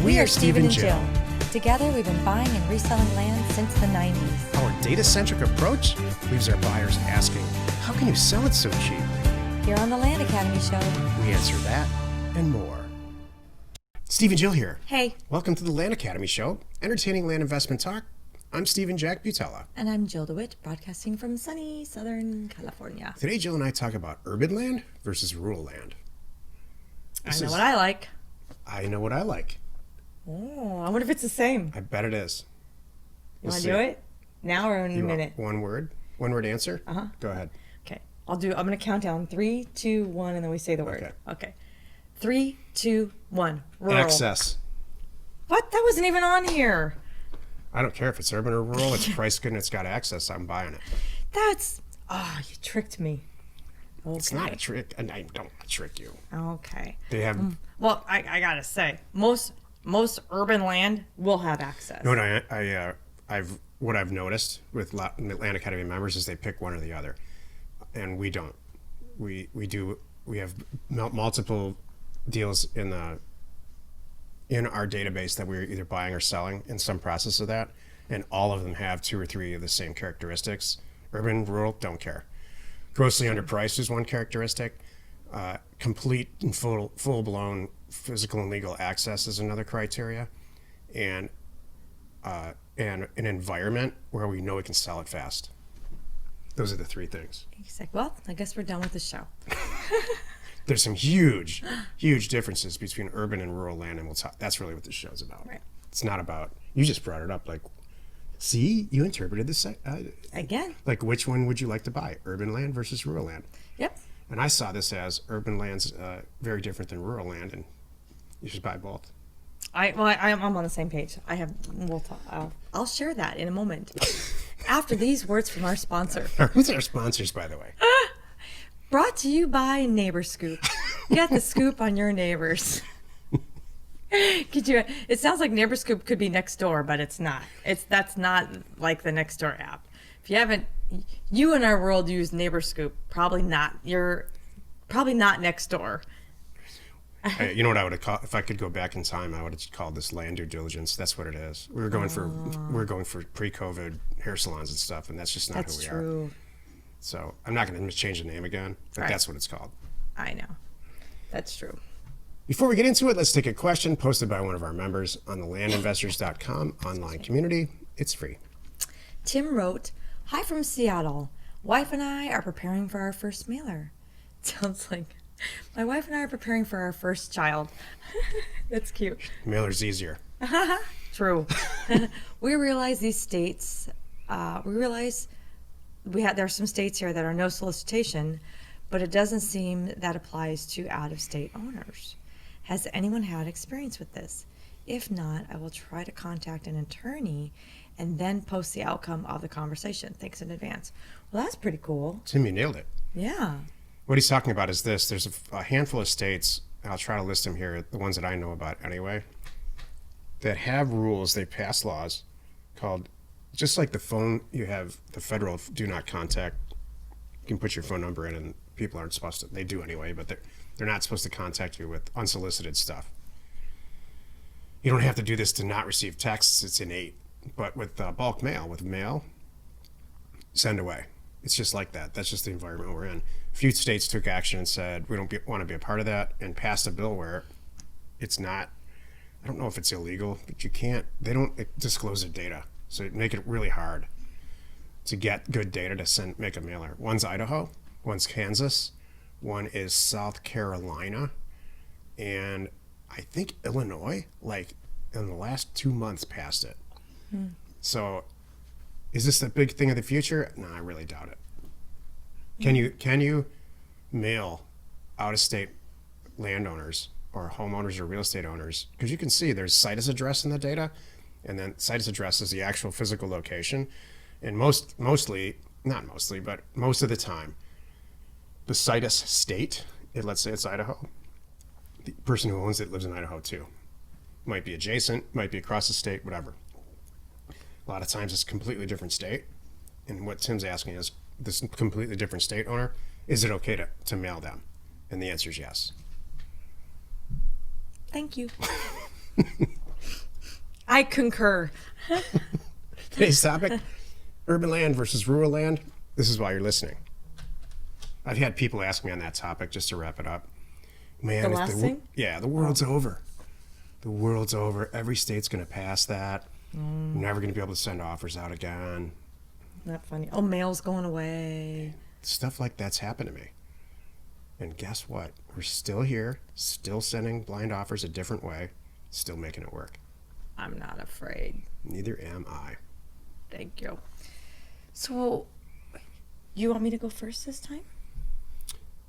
We are Steve and Jill. Together, we've been buying and reselling land since the 90s. Our data-centric approach leaves our buyers asking, how can you sell it so cheap? Here on the Land Academy Show. We answer that and more. Steve and Jill here. Hey. Welcome to the Land Academy Show, entertaining land investment talk. I'm Steve and Jack Butala. And I'm Jill Dewitt, broadcasting from sunny Southern California. Today, Jill and I talk about urban land versus rural land. I know what I like. I know what I like. Oh, I wonder if it's the same. I bet it is. You want to do it? Now or in a minute? One word answer? Uh-huh. Go ahead. Okay. I'm going to count down 3, 2, 1, and then we say the word. Okay. 3, 2, 1. Rural. Access. What? That wasn't even on here. I don't care if it's urban or rural. It's price good and it's got access. I'm buying it. You tricked me. Okay. It's not a trick, and I don't want to trick you. Okay. They have. Well, I gotta say, most urban land will have access. No, what I've noticed with Land Academy members is they pick one or the other, and we don't. We have multiple deals in our database that we're either buying or selling in some process of that, and all of them have 2 or 3 of the same characteristics. Urban, rural, don't care. Grossly underpriced is one characteristic. Complete and full-blown physical and legal access is another criteria, and an environment where we know we can sell it fast. Those are the 3 things. Well, I guess we're done with the show. There's some huge differences between urban and rural land, and we'll talk. That's really what this show's about. Right. It's not about. You just brought it up like. See, you interpreted this again. Like, which one would you like to buy, urban land versus rural land? Yep. And I saw this as urban land's very different than rural land, and you should buy both. I'm on the same page. I'll share that in a moment. After these words from our sponsor. Who's our sponsors, by the way? Brought to you by Neighbor Scoop. Get the scoop on your neighbors. It sounds like Neighbor Scoop could be next door, but it's not. That's not like the Nextdoor app. If you haven't, you in our world use Neighbor Scoop, probably not. You're probably not next door. You know what I would have called if I could go back in time? I would have called this land due diligence. That's what it is. We're going for pre-COVID hair salons and stuff, and that's just not who we are. That's true. So I'm not going to change the name again, but that's what it's called. I know. That's true. Before we get into it, let's take a question posted by one of our members on the landinvestors.com online community. It's free. Tim wrote, "Hi from Seattle. Wife and I are preparing for our first mailer." Sounds like my wife and I are preparing for our first child. That's cute. Mailer's easier. True. We realize these states, there are some states here that are no solicitation, but it doesn't seem that applies to out-of-state owners. Has anyone had experience with this? If not, I will try to contact an attorney and then post the outcome of the conversation. Thanks in advance. Well, that's pretty cool. Tim, you nailed it. Yeah. What he's talking about is this. There's a handful of states, and I'll try to list them here, the ones that I know about anyway, that have rules. They pass laws called, just like the phone, you have the federal do not contact. You can put your phone number in and people aren't supposed to. They do anyway, but they're not supposed to contact you with unsolicited stuff. You don't have to do this to not receive texts. It's innate. But with bulk mail, send away. It's just like that. That's just the environment we're in. A few states took action and said, we don't want to be a part of that, and passed a bill where it's not, I don't know if it's illegal, but they don't disclose their data. So it make it really hard to get good data to make a mailer. One's Idaho, one's Kansas, one is South Carolina, and I think Illinois, like in the last 2 months, passed it. So is this a big thing of the future? No, I really doubt it. Can you mail out-of-state landowners or homeowners or real estate owners? Because you can see there's situs address in the data, and then situs address is the actual physical location. And most of the time, the situs state, let's say it's Idaho, the person who owns it lives in Idaho too. Might be adjacent, might be across the state, whatever. A lot of times it's a completely different state. And what Tim's asking is, this completely different state owner, is it okay to mail them? And the answer is yes. Thank you. I concur. Today's topic, urban land versus rural land. This is why you're listening. I've had people ask me on that topic, just to wrap it up. Man, The last thing? Yeah, the world's over. The world's over. Every state's going to pass that. We're never going to be able to send offers out again. Not funny. Oh, mail's going away. Stuff like that's happened to me. And guess what? We're still here, still sending blind offers a different way, still making it work. I'm not afraid. Neither am I. Thank you. So, you want me to go first this time?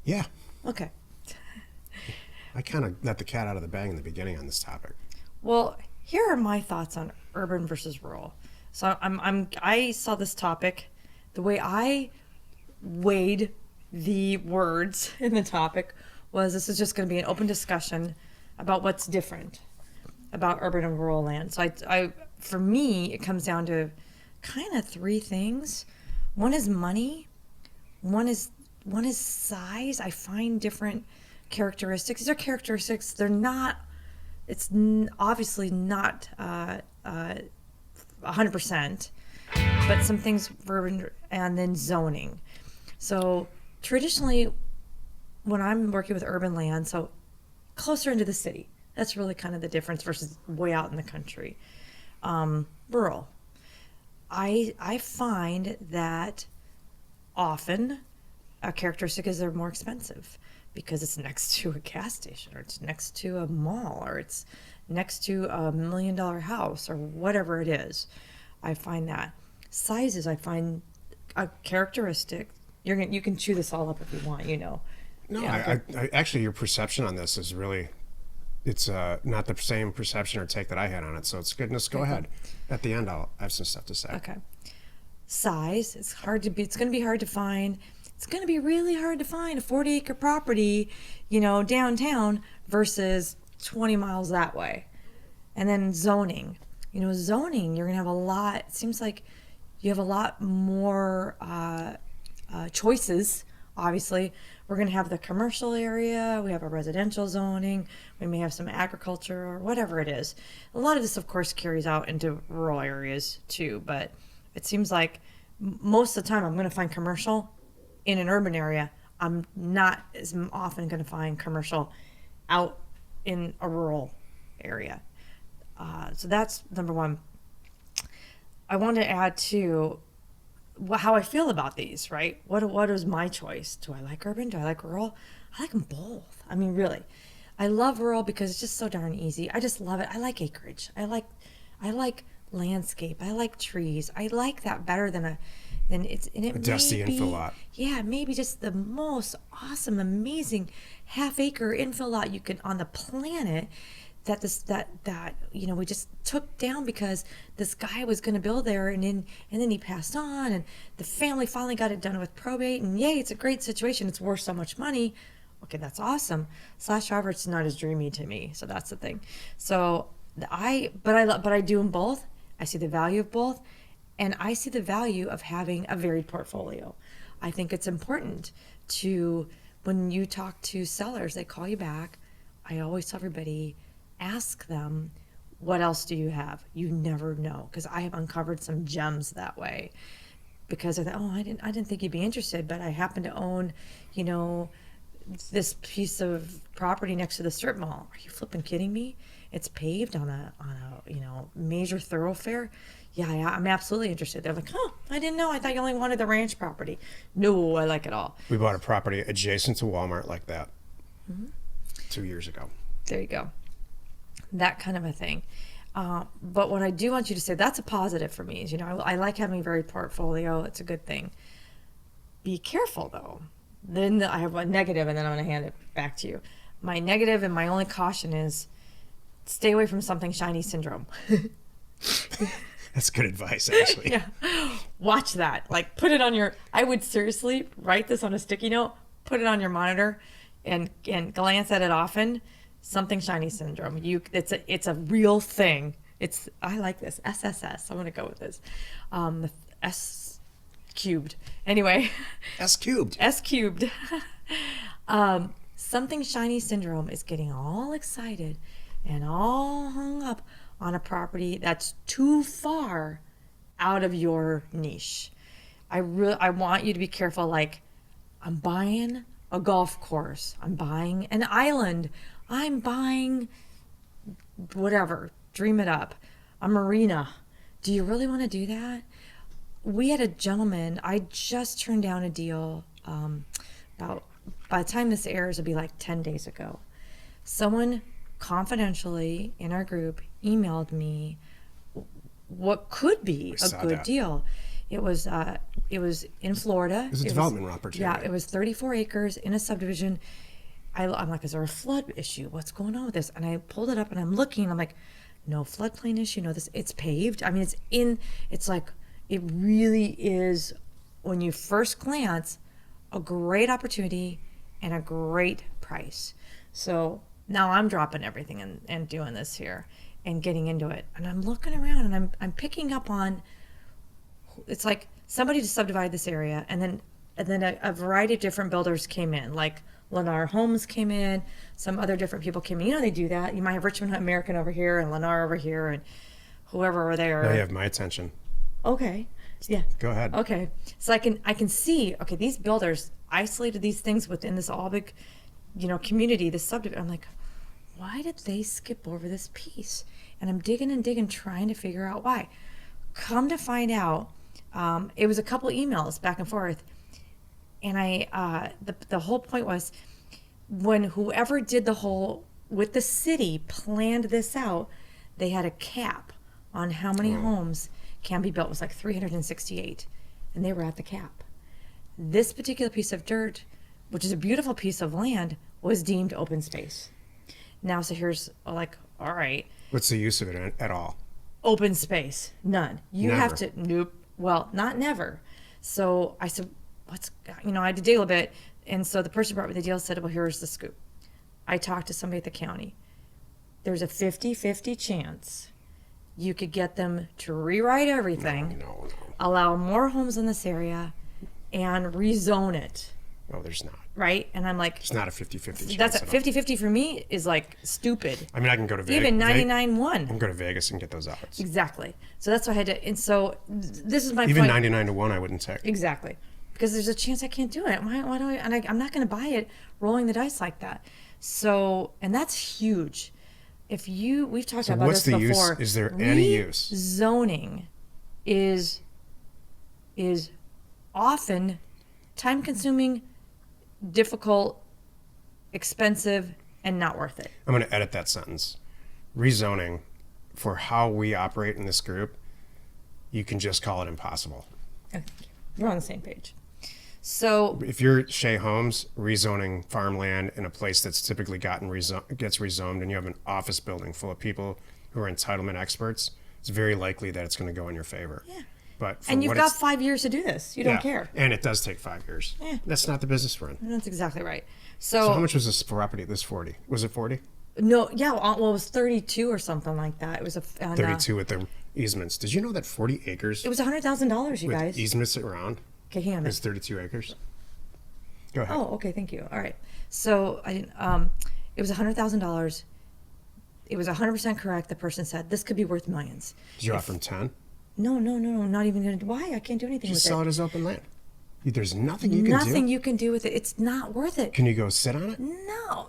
Yeah, Okay. I kind of let the cat out of the bag in the beginning on this topic. Well, here are my thoughts on urban versus rural. So I saw this topic, the way I weighed the words in the topic was this is just going to be an open discussion about what's different about urban and rural land. So I for me, it comes down to kind of three things. One is money. One is size. I find different characteristics. These are characteristics. They're not. It's obviously not 100%, but some things urban and then zoning. So traditionally, when I'm working with urban land, so closer into the city, that's really kind of the difference versus way out in the country. Rural. I find that often a characteristic is they're more expensive because it's next to a gas station or it's next to a mall or it's next to a $1 million house or whatever it is. I find that. Sizes, I find a characteristic. You can chew this all up if you want, you know. No, Yeah, I actually, your perception on this is really, it's not the same perception or take that I had on it. So it's goodness. Go ahead. At the end, I have some stuff to say. Okay. Size, it's going to be hard to find. It's going to be really hard to find a 40-acre property, downtown versus 20 miles that way. And then zoning. Zoning, you're going to have a lot. It seems like you have a lot more choices. Obviously, we're going to have the commercial area. We have a residential zoning. We may have some agriculture or whatever it is. A lot of this, of course, carries out into rural areas too. But it seems like most of the time I'm going to find commercial in an urban area. I'm not as often going to find commercial out in a rural area. So that's number one. I want to add to how I feel about these, right? What is my choice? Do I like urban? Do I like rural? I like them both. I mean, really. I love rural because it's just so darn easy. I just love it. I like acreage. I like landscape. I like trees. I like that better than a dusty infill lot. Yeah, maybe just the most awesome, amazing half-acre infill lot you could on the planet. That we just took down because this guy was going to build there, and then he passed on, and the family finally got it done with probate, and yay, it's a great situation. It's worth so much money. Okay, that's awesome. However, it's not as dreamy to me. So that's the thing. So I do them both. I see the value of both. And I see the value of having a varied portfolio. I think it's important when you talk to sellers, they call you back. I always tell everybody, ask them, what else do you have? You never know. Because I have uncovered some gems that way. Because I thought, I didn't think you'd be interested, but I happen to own, this piece of property next to the strip mall. Are you flipping kidding me? It's paved on a major thoroughfare. Yeah, I'm absolutely interested. They're like, I didn't know. I thought you only wanted the ranch property. No, I like it all. We bought a property adjacent to Walmart like that 2 years ago. There you go. That kind of a thing. But what I do want you to say, that's a positive for me, is, I like having a varied portfolio. It's a good thing. Be careful, though. Then I have a negative, and then I'm going to hand it back to you. My negative and my only caution is stay away from something shiny syndrome. That's good advice, actually. Yeah. Watch that. Like, put it on I would seriously write this on a sticky note, put it on your monitor, and glance at it often. Something shiny syndrome. It's a real thing. I like this. SSS. I'm going to go with this. The S cubed. Anyway. S cubed. S cubed. Something shiny syndrome is getting all excited and all hung up on a property that's too far out of your niche. I want you to be careful. Like, I'm buying a golf course, I'm buying an island, I'm buying whatever, dream it up, a marina. Do you really want to do that? We had a gentleman, I just turned down a deal about, by the time this airs, it'll be like 10 days ago. Someone confidentially in our group emailed me what could be a good deal. It was in Florida. It was a development opportunity. Yeah, it was 34 acres in a subdivision. I'm like, is there a flood issue? What's going on with this? And I pulled it up and I'm looking. I'm like, no floodplain issue. No, it's paved. I mean, it's like, it really is, when you first glance, a great opportunity and a great price. So now I'm dropping everything and doing this here and getting into it. And I'm looking around and I'm picking up on, it's like somebody just subdivided this area, and then a variety of different builders came in, like Lennar Homes came in, some other different people came in. You know, they do that. You might have Richmond American over here and Lennar over here and whoever over there. Now you have my attention. Okay. Yeah. Go ahead. Okay. So I can see, okay, these builders isolated these things within this all big, community, this subdivision. I'm like, why did they skip over this piece? And I'm digging and digging, trying to figure out why. Come to find out, it was a couple emails back and forth. And the whole point was, when whoever did with the city planned this out, they had a cap on how many homes can be built. It was like 368, and they were at the cap. This particular piece of dirt, which is a beautiful piece of land, was deemed open space. Now, so here's like, all right. What's the use of it at all? Open space, none. You Never. have to, nope. Well, not never. So I said, I had to dig a little bit. And so the person who brought me the deal said, well, here's the scoop. I talked to somebody at the county. There's a 50-50 chance you could get them to rewrite everything, No. allow more homes in this area, and rezone it. No, there's not. Right? And I'm like, It's not a 50-50 chance. that's a at all. 50-50 for me is like stupid. I mean, I can go to Vegas. Even I 99-1. can go to Vegas and get those odds. Exactly. So that's what I had to, and so this is my Even point. 99-1, I wouldn't take. Exactly. Because there's a chance I can't do it. Why do I, and I'm not going to buy it rolling the dice like that. So, and that's huge. We've talked about what's this the before. use? Is there any use? Zoning is often time consuming, difficult, expensive, and not worth it. I'm going to edit that sentence. Rezoning, for how we operate in this group, you can just call it impossible. Okay. We're on the same page. So If you're Shea Homes, rezoning farmland in a place that's typically gets rezoned, and you have an office building full of people who are entitlement experts, it's very likely that it's going to go in your favor. Yeah. But for and you've what got it's- 5 years to do this. You don't yeah, care. And it does take 5 years. Yeah. That's not the business we're in. That's exactly right. So how much was this property? This 40? Was it 40? No, yeah, well, it was 32 or something like that. It was 32 with the easements. Did you know that 40 acres It was $100,000, you with guys. easements around Okay, hang on a is minute. 32 acres? Go ahead. Oh, okay, thank you. All right. So it was $100,000. It was 100% correct. The person said this could be worth millions. Did you offer them 10? No, not even gonna. Why? I can't do anything Just with sell it. it as open land. There's nothing you can do. Nothing you can do with it. It's not worth it. Can you go sit on it? No,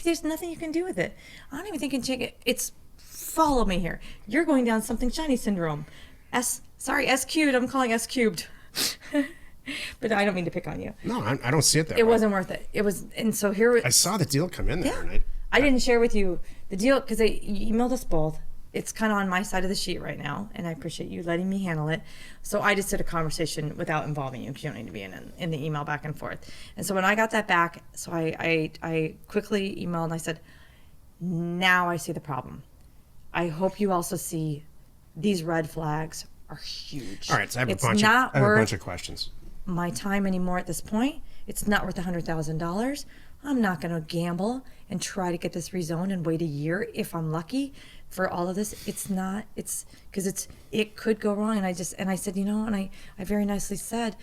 there's nothing you can do with it. I don't even think you can take it. It's, follow me here. You're going down something shiny syndrome. S cubed. I'm calling S cubed. But I don't mean to pick on you. No, I don't see it that It way. wasn't worth it. It was, and so here. I saw the deal come in there, Yeah. and I didn't share with you the deal because they emailed us both. It's kind of on my side of the sheet right now, and I appreciate you letting me handle it. So I just did a conversation without involving you because you don't need to be in the email back and forth. And so when I got that back, so I quickly emailed and I said, now I see the problem. I hope you also see these red flags are huge. all right. So I have It's a bunch not worth of questions. my time anymore at this point. It's not worth $100,000. I'm not going to gamble and try to get this rezoned and wait a year if I'm lucky for all of this. It's not. It's because it could go wrong. And I said, and I very nicely said,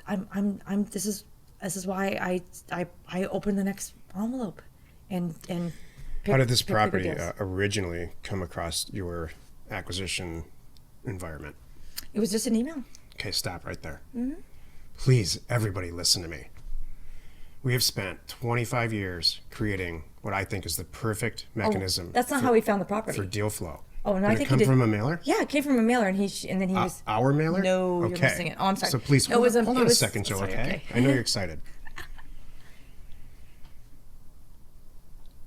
this is why I opened the next envelope, and How did this pick the good property deals. originally come across your acquisition environment? It was just an email. Okay, stop right there. Please, everybody, listen to me. We have spent 25 years creating what I think is the perfect mechanism. That's not for, how we found the property. for deal flow. Oh, no, Did I it think come he did. from a mailer? Yeah, it came from a mailer, and and then he was. Our mailer? No, you're okay. missing it. Oh, I'm sorry. So please No, hold on it a was- second, Joe. sorry, Okay? I know you're excited.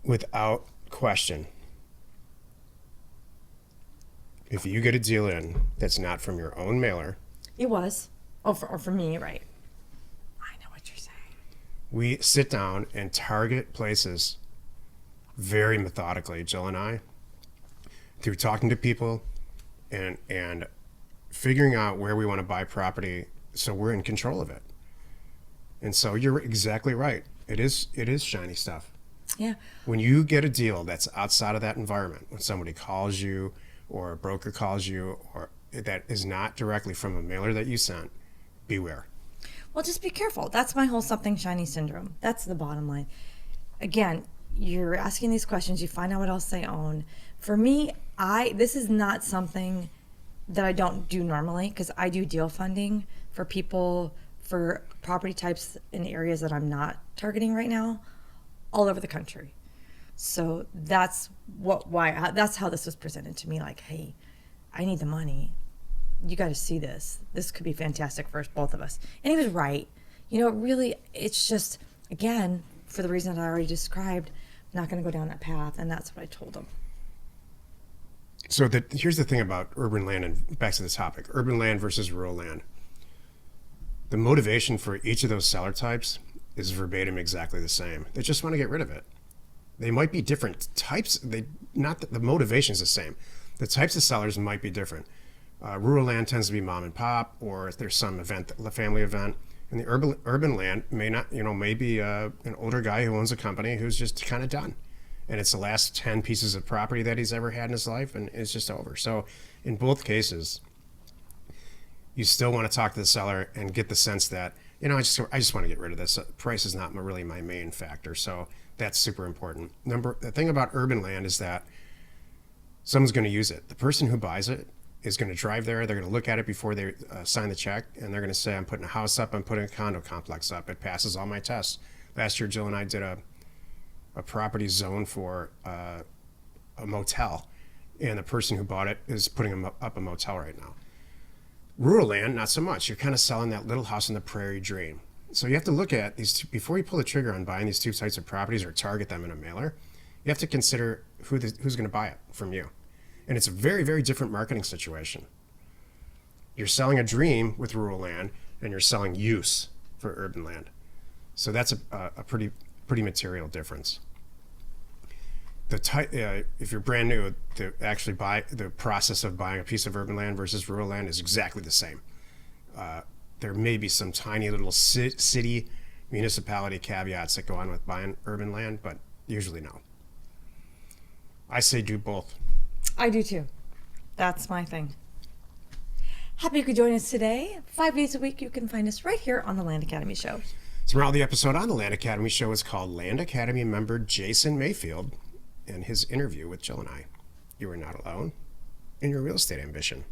Without question, if you get a deal in that's not from your own mailer, It was. Oh, for me, right. I know what you're saying. we sit down and target places very methodically, Jill and I, through talking to people and figuring out where we want to buy property so we're in control of it. And so you're exactly right. It is shiny stuff. Yeah. When you get a deal that's outside of that environment, when somebody calls you or a broker calls you or that is not directly from a mailer that you sent, beware. Well, just be careful. That's my whole something shiny syndrome. That's the bottom line. Again, you're asking these questions, you find out what else they own. For me, this is not something that I don't do normally because I do deal funding for people for property types in areas that I'm not targeting right now all over the country. So that's that's how this was presented to me. Like, hey, I need the money. You got to see this. This could be fantastic for both of us. And he was right. Really, it's just, again, for the reason that I already described, I'm not going to go down that path. And that's what I told him. So here's the thing about urban land, and back to the topic, urban land versus rural land. The motivation for each of those seller types is verbatim exactly the same. They just want to get rid of it. They might be different types. The motivation is the same. The types of sellers might be different. Rural land tends to be mom and pop, or if there's some event, a family event. And the urban land may not, may be an older guy who owns a company who's just kind of done. And it's the last 10 pieces of property that he's ever had in his life, and it's just over. So in both cases, you still want to talk to the seller and get the sense that, I just want to get rid of this. Price is not really my main factor. So that's super important. The thing about urban land is that someone's going to use it. The person who buys it is going to drive there. They're going to look at it before they sign the check, and they're going to say, I'm putting a house up, I'm putting a condo complex up. It passes all my tests. Last year, Jill and I did a property zone for a motel, and the person who bought it is putting up a motel right now. Rural land, not so much. You're kind of selling that little house on the prairie dream. So you have to look at these two, before you pull the trigger on buying these two types of properties or target them in a mailer. You have to consider who's going to buy it from you. And it's a very, very different marketing situation. You're selling a dream with rural land, and you're selling use for urban land. So that's a pretty material difference. If you're brand new, to actually buy, the process of buying a piece of urban land versus rural land is exactly the same. There may be some tiny little city municipality caveats that go on with buying urban land, but usually no. I say do both. I do too. That's my thing. Happy you could join us today. 5 days a week, you can find us right here on the Land Academy Show. So the episode on the Land Academy Show is called Land Academy member Jason Mayfield and his interview with Jill and I. You are not alone in your real estate ambition.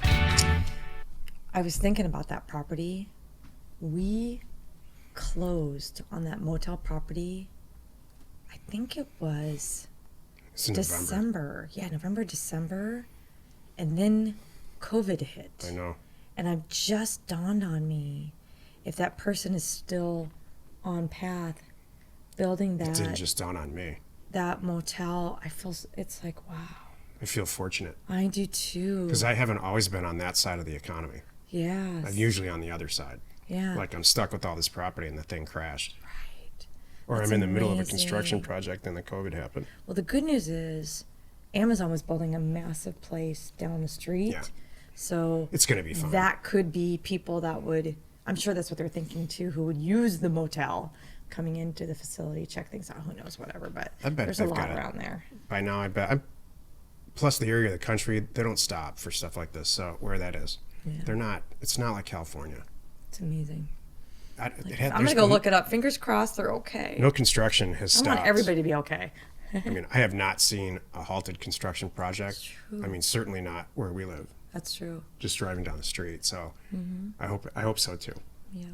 I was thinking about that property. We closed on that motel property. I think it was It's in December. Yeah, November, December. And then COVID hit. I know. And it just dawned on me, if that person is still on path building It didn't that just dawn on me. that motel, it's like, wow. I feel fortunate I do too. because I haven't always been on that side of the economy. Yes. I'm usually on the other side. Yeah. Like I'm stuck with all this property and the thing crashed. Right. Or That's I'm in the middle of a amazing. construction project and the COVID happened. Well, the good news is Amazon was building a massive place down the street. Yeah. So It's going to be fun. that could be people that would, I'm sure that's what they're thinking too, who would use the motel coming into the facility, check things out, who knows, whatever. But I bet there's a they've lot got it. around there. By now, I bet. Plus, the area of the country, they don't stop for stuff like this. So where that is, Yeah. they're not. It's not like California. It's amazing. I'm I'm going to go look it up. Fingers crossed they're okay. No construction has I stopped. want everybody to be okay. I mean, I have not seen a halted construction project. true. I mean, certainly not where we live, That's true. just driving down the street. So I hope so too. Yeah.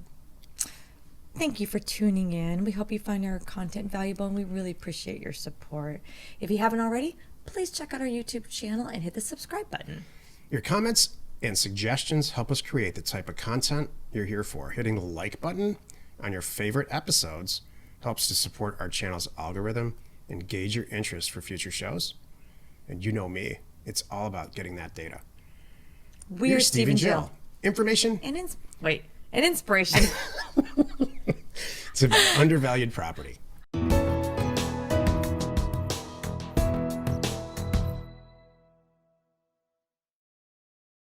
Thank you for tuning in. We hope you find our content valuable, and we really appreciate your support. If you haven't already, please check out our YouTube channel and hit the subscribe button. Your comments and suggestions help us create the type of content you're here for. Hitting the like button on your favorite episodes helps to support our channel's algorithm and gauge your interest for future shows. And you know me, it's all about getting that data. We're Steve and Jill. Information And inspiration. to undervalued property.